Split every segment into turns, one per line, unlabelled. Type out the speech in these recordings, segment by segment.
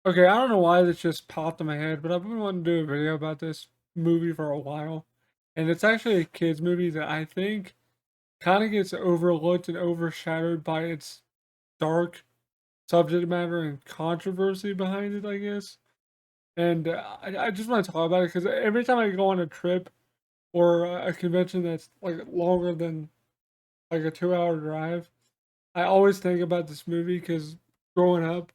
Okay, I don't know why this just popped in my head, but I've been wanting to do a video about this movie for a while. And it's actually a kids movie that I think kind of gets overlooked and overshadowed by its dark subject matter and controversy behind it, I guess. And I just want to talk about it because every time I go on a trip or a convention that's like longer than like a 2 hour drive, I always think about this movie because growing up,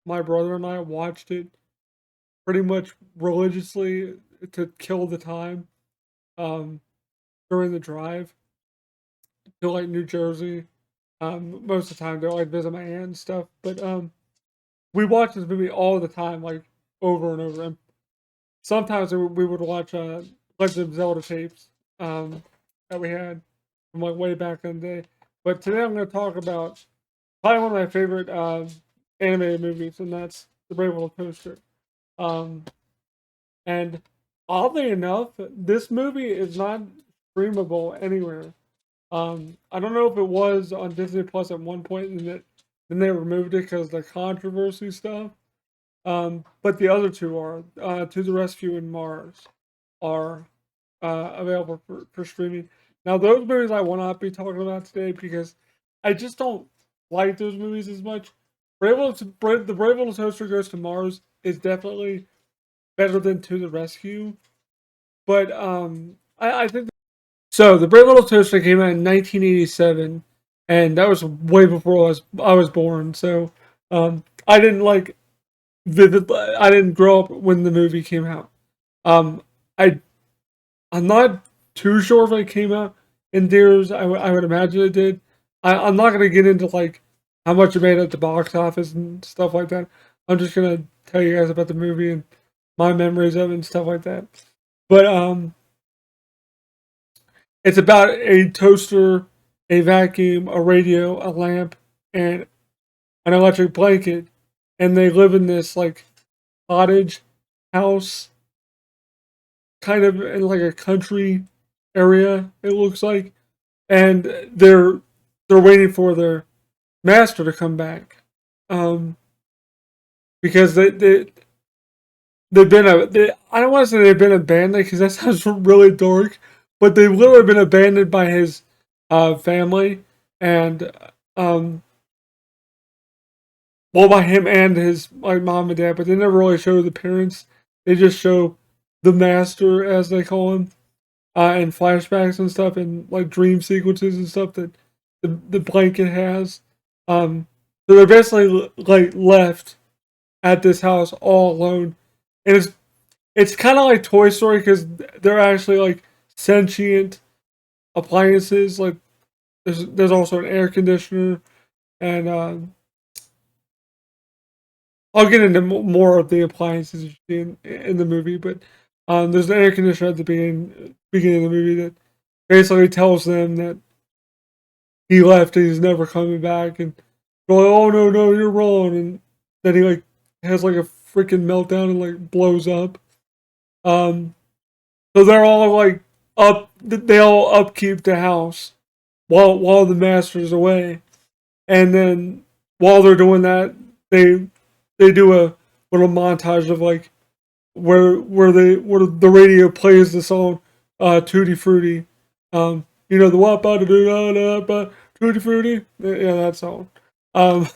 my brother and I watched it pretty much religiously to kill the time um, during the drive to like New Jersey. Most of the time, to like visit my aunt and stuff. But we watched this movie all the time, like over and over. And sometimes we would watch Legend of Zelda tapes that we had from like way back in the day. But today I'm going to talk about probably one of my favorite animated movies, and that's The Brave Little Toaster. Um, And oddly enough, this movie is not streamable anywhere. I don't know if it was on Disney Plus at one point, and then they removed it because of the controversy stuff. But the other two are To the Rescue and Mars are available for streaming. Now, those movies I will not be talking about today because I just don't like those movies as much. The Brave Little Toaster Goes to Mars is definitely better than To the Rescue. But I think so. The Brave Little Toaster came out in 1987, and that was way before I was born. So I didn't like vivid. I didn't grow up when the movie came out. Um, I I'm not too sure if it came out in theaters. I would imagine it did. I'm not gonna get into like how much it made at the box office and stuff like that. I'm just gonna tell you guys about the movie and my memories of it and stuff like that. But it's about a toaster, a vacuum, a radio, a lamp, and an electric blanket, and they live in this like cottage house, kind of in like a country area. It looks like, and they're waiting for their master to come back, um, because they've been I don't want to say they've been abandoned because that sounds really dark, but they've literally been abandoned by his family and um well by him and his like mom and dad, but they never really show the parents. They just show the master as they call him in flashbacks and stuff and like dream sequences and stuff that the blanket has. So they're basically like left at this house all alone, and it's kind of like Toy Story because they're actually like sentient appliances. Like there's also an air conditioner, and I'll get into more of the appliances you see in the movie. But there's an air conditioner at the beginning of the movie that basically tells them that he left and he's never coming back, and they're like, "Oh no, you're wrong," and then he like has like a freaking meltdown and like blows up. Um, So they're all like up. They all upkeep the house while the master's away, and then while they're doing that, they they do a little montage of like where the radio plays the song Tutti Frutti. The what ba da da Tutti Frutti. Yeah, that song. Um,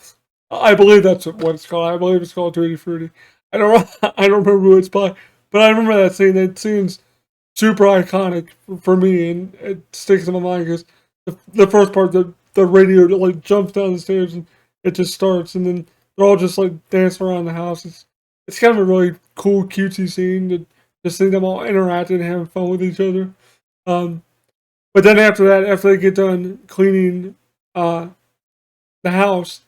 I believe that's what it's called. I believe it's called Tutti Frutti. I don't remember who it's by, but I remember that scene. That scene's super iconic for me, and it sticks in my mind because the first part, the radio like jumps down the stairs and it just starts, and then they're all just like dancing around the house. It's kind of a really cool, cutesy scene to just see them all interacting and having fun with each other. Um, but then after that, after they get done cleaning uh, the house,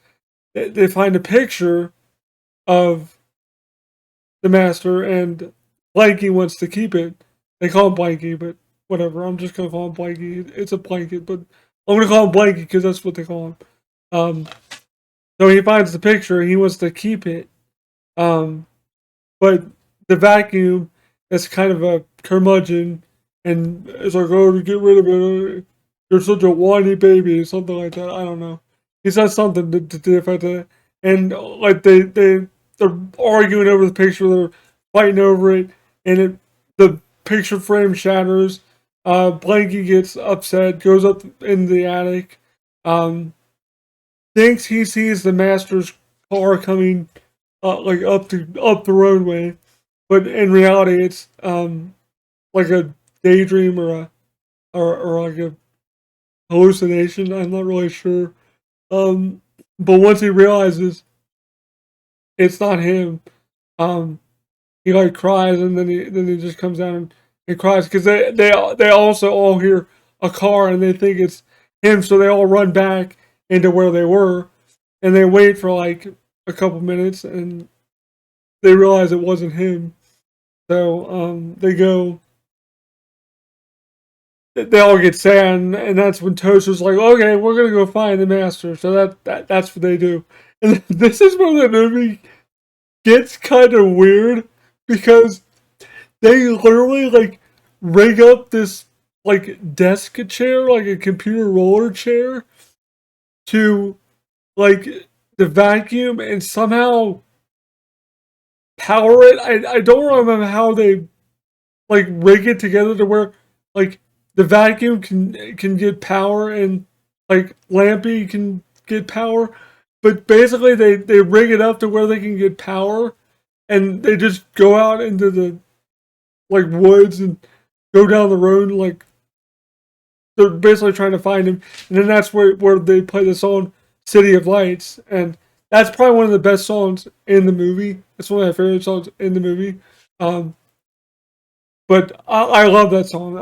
they find a picture of the master, and Blanky wants to keep it. They call him Blanky, but whatever. I'm just gonna call him Blanky. It's a blanket, but I'm gonna call him Blanky because that's what they call him. Um, so he finds the picture and he wants to keep it. Um, but the vacuum is kind of a curmudgeon, and it's like, "Oh, get rid of it. You're such a whiny baby," something like that. I don't know. He says something to the effect of that, and like they they're arguing over the picture, they're fighting over it, and the picture frame shatters. Blanky gets upset, goes up in the attic, um, thinks he sees the master's car coming like up the roadway, but in reality it's like a daydream or like a hallucination. I'm not really sure. But once he realizes it's not him, um, he like cries and then he just comes down and cries because they also all hear a car and they think it's him, so they all run back into where they were and they wait for like a couple minutes and they realize it wasn't him. So they go. They all get sad, and that's when Toaster's like, "Okay, we're gonna go find the master." So that's what they do. And this is where the movie gets kind of weird because they literally like rig up this like desk chair, like a computer roller chair, to like the vacuum and somehow power it. I don't remember how they like rig it together to where like the vacuum can get power and like Lampy can get power, but basically they rig it up to where they can get power, and they just go out into the like woods and go down the road and like they're basically trying to find him, and then that's where they play the song "City of Lights," and that's probably one of the best songs in the movie. It's one of my favorite songs in the movie. Um, But I love that song.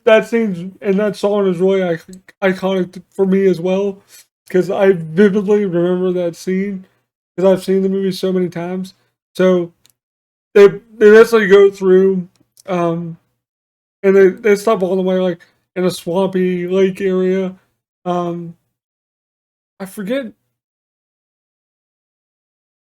That scene and that song is really iconic for me as well because I vividly remember that scene because I've seen the movie so many times. So they basically go through and they stop all the way like in a swampy lake area. Um, I forget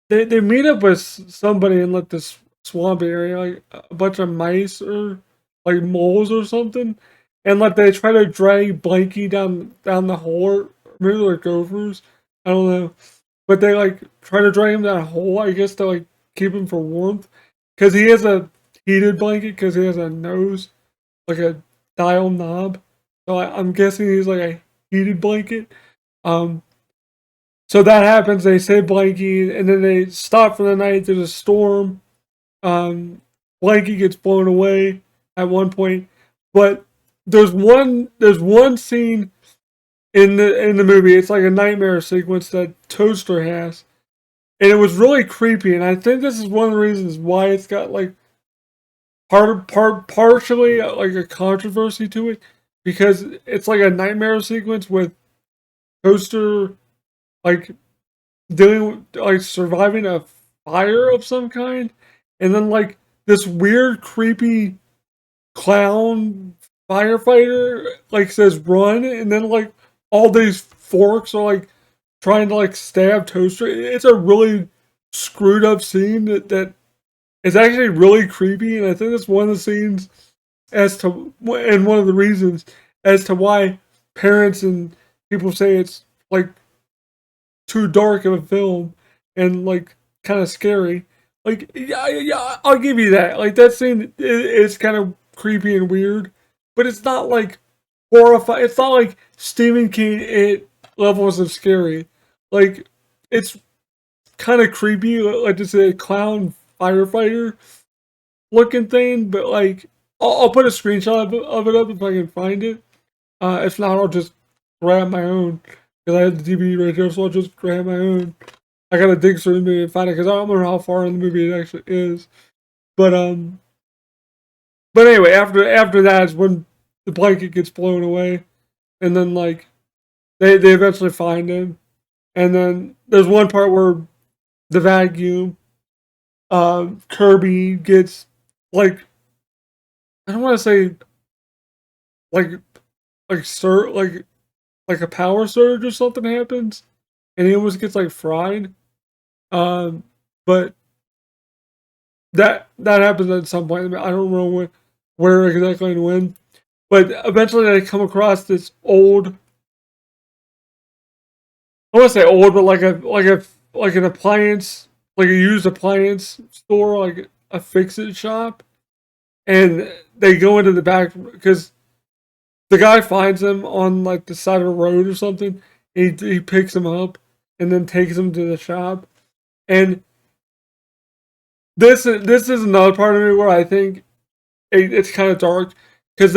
they meet up with somebody in like this swamp area, like a bunch of mice or like moles or something, and like they try to drag Blanky down the hole. Maybe they're gophers. I don't know, but they like try to drag him down a hole. I guess to like keep him for warmth, because he has a heated blanket because he has a nose like a dial knob. So I'm guessing he's like a heated blanket. Um, so that happens. They save Blanky, and then they stop for the night. There's a storm. Blanky gets blown away at one point, but there's one scene in the movie. It's like a nightmare sequence that Toaster has, and it was really creepy. And I think this is one of the reasons why it's got like partially like a controversy to it because it's like a nightmare sequence with Toaster like dealing with, like surviving a fire of some kind, and then like this weird, creepy clown firefighter like says run, and then like all these forks are like trying to like stab Toaster. It's a really screwed up scene that is actually really creepy, and I think that's one of the scenes as to and one of the reasons as to why parents and people say it's like too dark of a film and like kind of scary. Like yeah, I'll give you that. Like that scene is kind of creepy and weird, but it's not like horrifying. It's not like Stephen King it levels of scary. Like it's kind of creepy, like just a clown firefighter looking thing. But like I'll put a screenshot of it up if I can find it. If not, I'll just grab my own because I had the DVD right here, so I'll just grab my own. I gotta dig through the movie and find it because I don't remember how far in the movie it actually is. But but anyway, after that is when the blanket gets blown away, and then like they eventually find him, and then there's one part where the vacuum, Kirby gets like I don't want to say like like a power surge or something happens, and he almost gets like fried. Um, but that happens at some point. I don't know where exactly and when, but eventually they come across this old. I want to say old, but like an appliance like a used appliance store, like a fix-it shop, and they go into the back because the guy finds him on like the side of the road or something. And he picks him up and then takes him to the shop. And this is another part of me where I think it's kind of dark because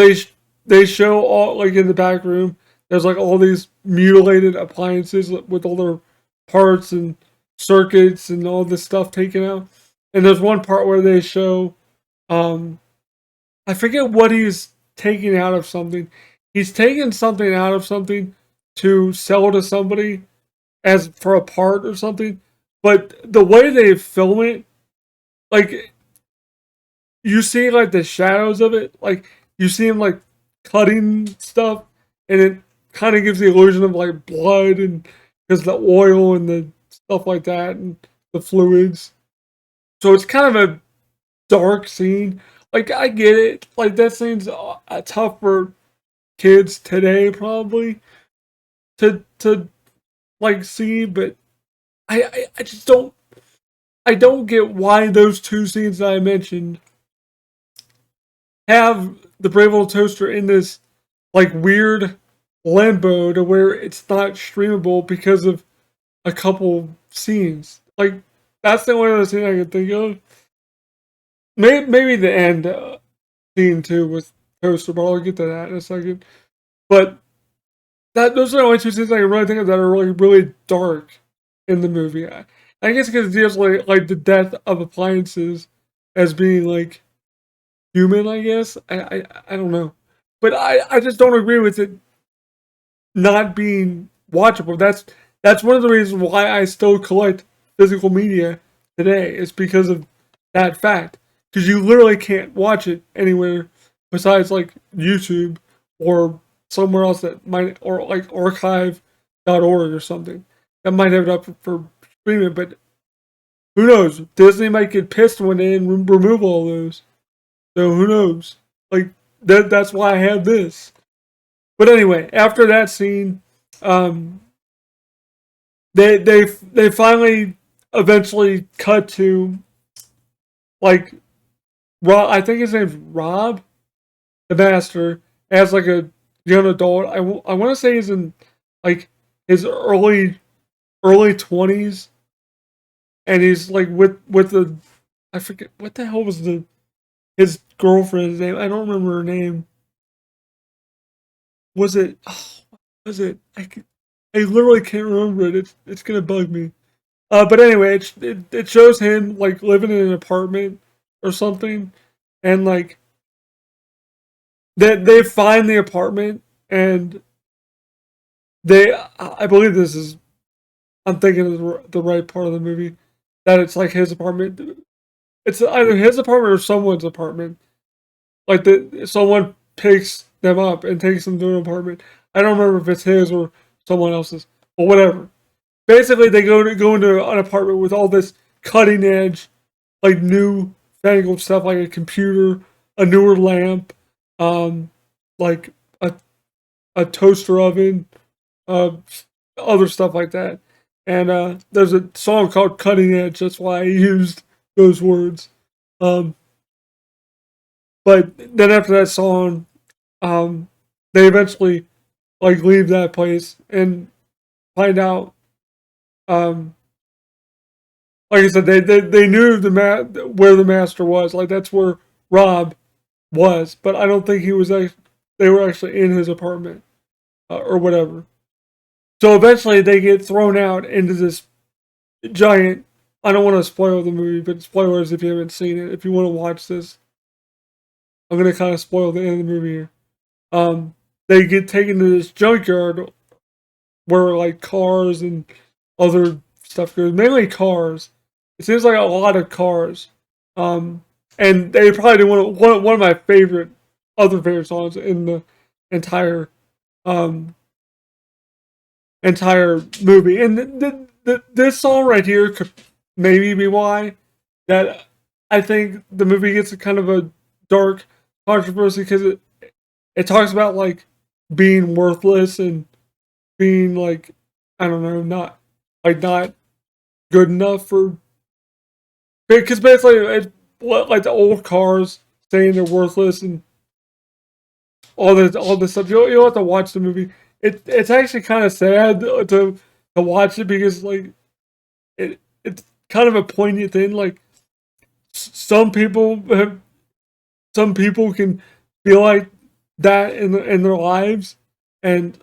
they show all like in the back room. There's like all these mutilated appliances with all their parts and circuits and all this stuff taken out. And there's one part where they show, um, I forget what he's taking out of something. He's taking something out of something to sell to somebody as for a part or something. But the way they film it, like you see like the shadows of it, like you see him like cutting stuff, and it kind of gives the illusion of like blood and because the oil and the stuff like that and the fluids. So it's kind of a dark scene. Like I get it, like that scene's tough for kids today probably to like see, but I just don't get why those two scenes that I mentioned have the Brave Little Toaster in this like weird limbo to where it's not streamable because of a couple scenes. Like that's the only other scene I can think of. Maybe the end scene too with Toaster, but I'll get to that in a second. But that those are the only two scenes I can really think of that are really dark in the movie. I guess because it deals like the death of appliances as being like human. I guess I don't know, but I just don't agree with it not being watchable. That's one of the reasons why I still collect physical media today. Is because of that fact. Because you literally can't watch it anywhere besides like YouTube or somewhere else that might, or like archive.org or something that might have it up for streaming. But who knows? Disney might get pissed one day and remove all those. So who knows? Like that's why I have this. But anyway, after that scene, um, they finally eventually cut to like Rob. I think his name's Rob, the master, as like a young adult. I want to say he's in like his early 20s, and he's like with the I forget what the hell was the his girlfriend's name. I don't remember her name. Was it? Oh, was it? I literally can't remember it. It's gonna bug me. But anyway, it shows him like living in an apartment or something, and like they find the apartment, and they I believe this is I'm thinking of the right part of the movie that it's like his apartment. It's either his apartment or someone's apartment. Like someone picks them up and takes them to an apartment. I don't remember if it's his or someone else's, but whatever. Basically, they go into an apartment with all this cutting edge, like new fangled stuff, like a computer, a newer lamp, um, like a toaster oven, uh, other stuff like that. And there's a song called "Cutting Edge." That's why I used those words. Um, but then after that song, they eventually like leave that place and find out. Um, like I said, they knew where the master was. Like that's where Rob was, but I don't think he was. They were actually in his apartment or whatever. So eventually, they get thrown out into this giant. I don't want to spoil the movie, but spoilers if you haven't seen it. If you want to watch this, I'm gonna kind of spoil the end of the movie here. They get taken to this junkyard where like cars and other stuff goes, mainly cars. It seems like a lot of cars. And they probably do one of my other favorite songs in the entire um, entire movie. And this song right here could maybe be why that I think the movie gets a kind of a dark controversy because it talks about like being worthless and being like I don't know, not good enough for because basically it's like the old cars saying they're worthless and all this stuff. You don't have to watch the movie. It's actually kind of sad to watch it because like it's kind of a poignant thing. Like some people some people can feel like that in their lives, and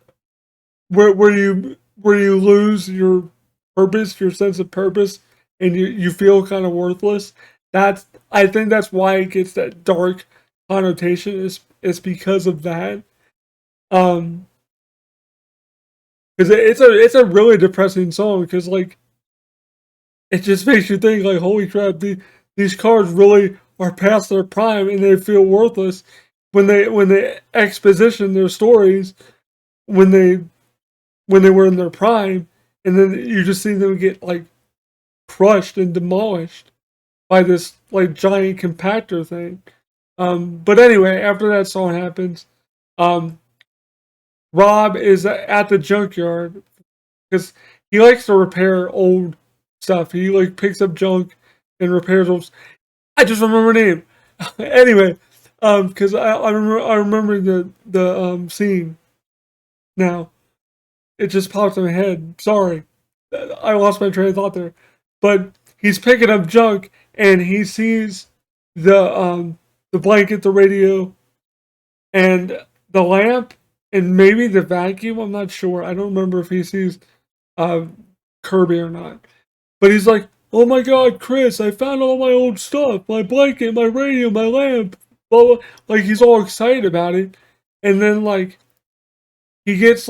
where you lose your purpose, your sense of purpose, and you feel kind of worthless. That's I think that's why it gets that dark connotation. Is because of that. Um, because it's a really depressing song. Because like it just makes you think like, holy crap, these cars really are past their prime and they feel worthless when they exposition their stories when they were in their prime, and then you just see them get like crushed and demolished by this like giant compactor thing. But anyway, after that song happens, um, Rob is at the junkyard because he likes to repair old stuff. He like picks up junk and repairs old. I just remember her name. Anyway, because I remember the scene now. It just popped in my head. Sorry, I lost my train of thought there. But he's picking up junk and he sees the blanket, the radio, and the lamp, and maybe the vacuum. I'm not sure. I don't remember if he sees uh, Kirby or not. But he's like, "Oh my God, Chris! I found all my old stuff. My blanket, my radio, my lamp." Blah, blah. Like he's all excited about it, and then like he gets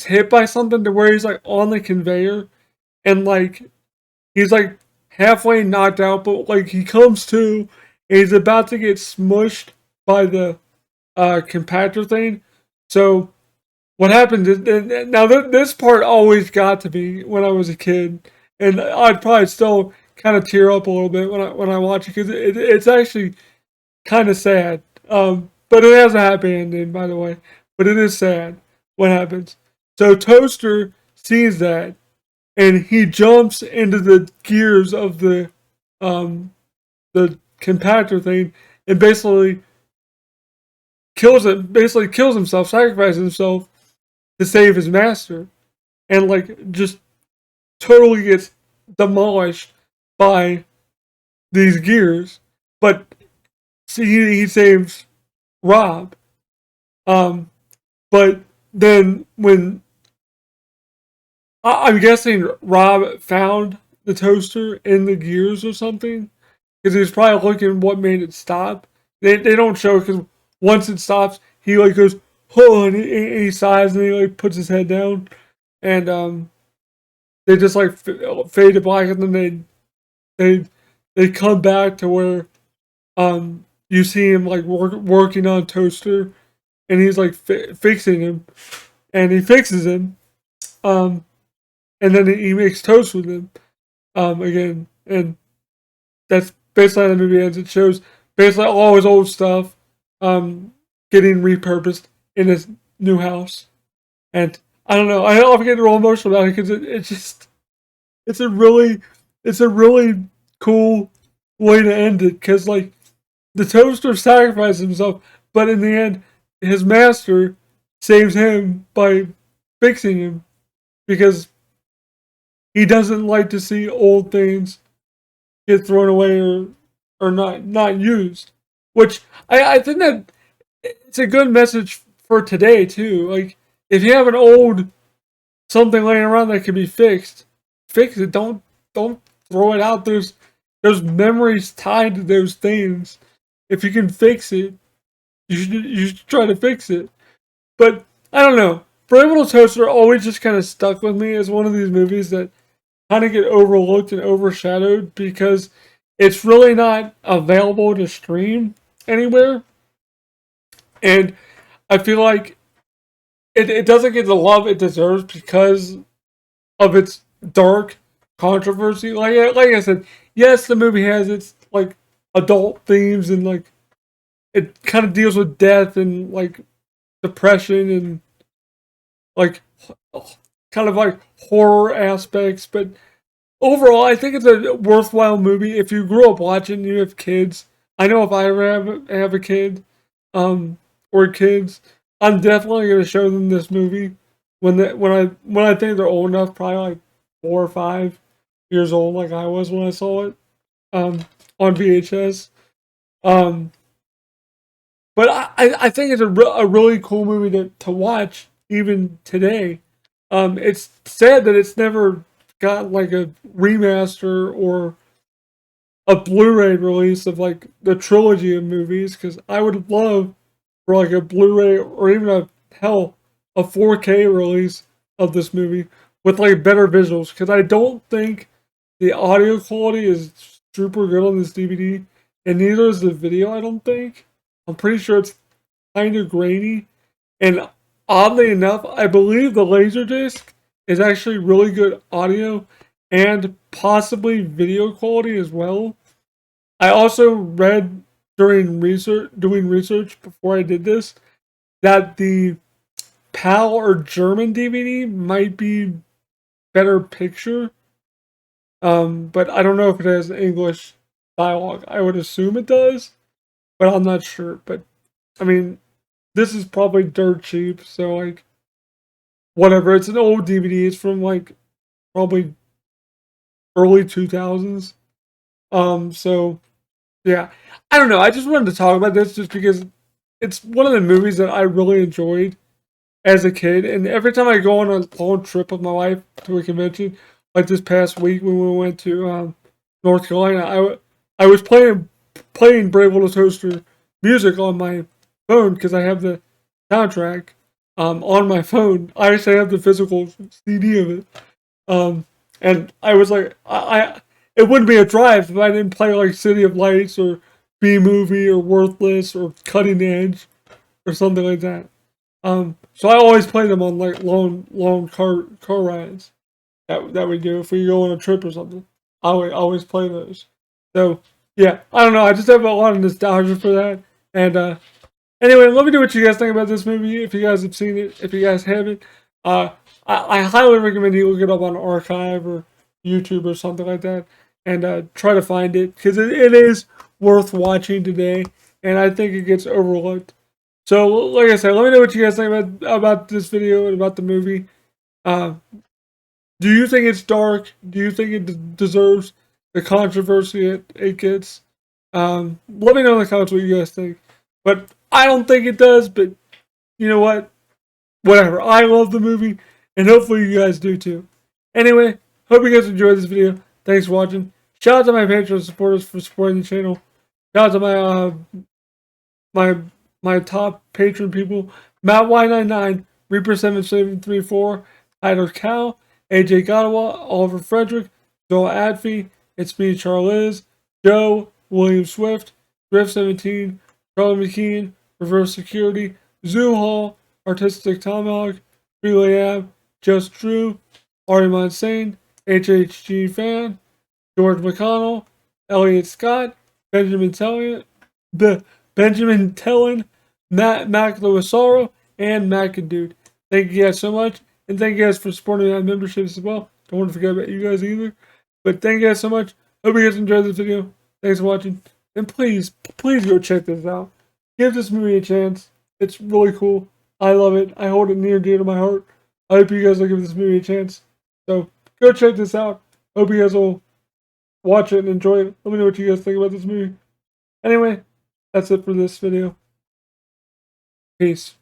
hit by something to where he's like on the conveyor, and like he's like halfway knocked out, but like he comes to and he's about to get smushed by the compactor thing. So what happened is, now this part always got to me when I was a kid, and I'd probably still kind of tear up a little bit when I watch it because it's actually kind of sad. But it has a happy ending, by the way. But it is sad what happens. So Toaster sees that, and he jumps into the gears of the compactor thing, and basically kills himself, sacrifices himself to save his master, and like just totally gets demolished by these gears. But see, he saves Rob. Um, but then when I'm guessing Rob found the toaster in the gears or something, because he was probably looking what made it stop. They don't show because once it stops, he like goes, oh, and he sighs and he like puts his head down, and they just like fade to black, and then they they come back to where you see him like working on Toaster, and he's like fixing him, and he fixes him, um, and then he makes toast with him, again, and that's basically how the movie ends. It shows basically all his old stuff, getting repurposed in his new house, and I don't know. I don't get real emotional about it because it's just it's a really it's a really cool way to end it because like the toaster sacrifices himself, but in the end, his master saves him by fixing him because he doesn't like to see old things get thrown away or not used. Which I think that it's a good message for today too. Like if you have an old something laying around that can be fixed, fix it. Don't throw it out. There's memories tied to those things. If you can fix it, you should try to fix it. But I don't know. Brave Little Toaster always just kind of stuck with me as one of these movies that kind of get overlooked and overshadowed because it's really not available to stream anywhere. And I feel like it doesn't get the love it deserves because of its dark controversy. Like I said, yes, the movie has its like adult themes and like it kind of deals with death and like depression and like kind of like horror aspects, but overall, I think it's a worthwhile movie. If you grew up watching, you have kids. I know if I ever have a kid, or kids, I'm definitely gonna show them this movie when I think they're old enough, probably like 4 or 5 years old, like I was when I saw it, on VHS. Um, but I think it's a really cool movie to watch even today. It's sad that it's never got like a remaster or a Blu-ray release of like the trilogy of movies, because I would love for like a Blu-ray or even a 4K release of this movie with like better visuals, because I don't think the audio quality is super good on this DVD, and neither is the video. I don't think. I'm pretty sure it's kind of grainy, and oddly enough, I believe the Laserdisc is actually really good audio and possibly video quality as well. I also read doing research before I did this, that the PAL or German DVD might be better picture. But I don't know if it has English dialogue. I would assume it does, but I'm not sure. But I mean, this is probably dirt cheap, so like whatever. It's an old DVD. It's from like probably early 2000s. So yeah, I don't know. I just wanted to talk about this just because it's one of the movies that I really enjoyed as a kid, and every time I go on a long trip with my wife to a convention, like this past week when we went to North Carolina, I was playing Brave Little Toaster music on my phone because I have the soundtrack on my phone. I actually have the physical CD of it, um, and I was like, it wouldn't be a drive if I didn't play like City of Lights or B Movie or Worthless or Cutting Edge or something like that. So I always play them on like long car rides that we do if we go on a trip or something. I would always play those. So yeah, I don't know. I just have a lot of nostalgia for that. And anyway, let me know what you guys think about this movie. If you guys have seen it, if you guys haven't, uh, I highly recommend you look it up on Archive or YouTube or something like that, and try to find it because it is worth watching today. And I think it gets overlooked. So, like I said, let me know what you guys think about this video and about the movie. Uh, do you think it's dark? Do you think it deserves the controversy it gets? Let me know in the comments what you guys think. But I don't think it does. But you know what? Whatever. I love the movie, and hopefully you guys do too. Anyway, hope you guys enjoyed this video. Thanks for watching. Shout out to my Patreon supporters for supporting the channel. Shout out to my my top patron people: Matt Y99, Reaper7734, Idle Cow, AJ Gottawa, Oliver Frederick, Joel Adfey, It's Me, Charliz, Joe, William Swift, Griff17, Charlie McKean, Reverse Security, Zoo Hall, Artistic Tomahawk, Relay Ab, Just Drew, Ari Monsane, HHG Fan, George McConnell, Elliot Scott, Benjamin Tellian, the Benjamin Tellen, Matt McLuisaro, and Dude. Thank you guys so much, and thank you guys for supporting my memberships as well. Don't want to forget about you guys either. But thank you guys so much. Hope you guys enjoyed this video. Thanks for watching, and please, please go check this out. Give this movie a chance. It's really cool. I love it. I hold it near and dear to my heart. I hope you guys will give this movie a chance. So go check this out. Hope you guys will watch it and enjoy it. Let me know what you guys think about this movie. Anyway, that's it for this video. Peace.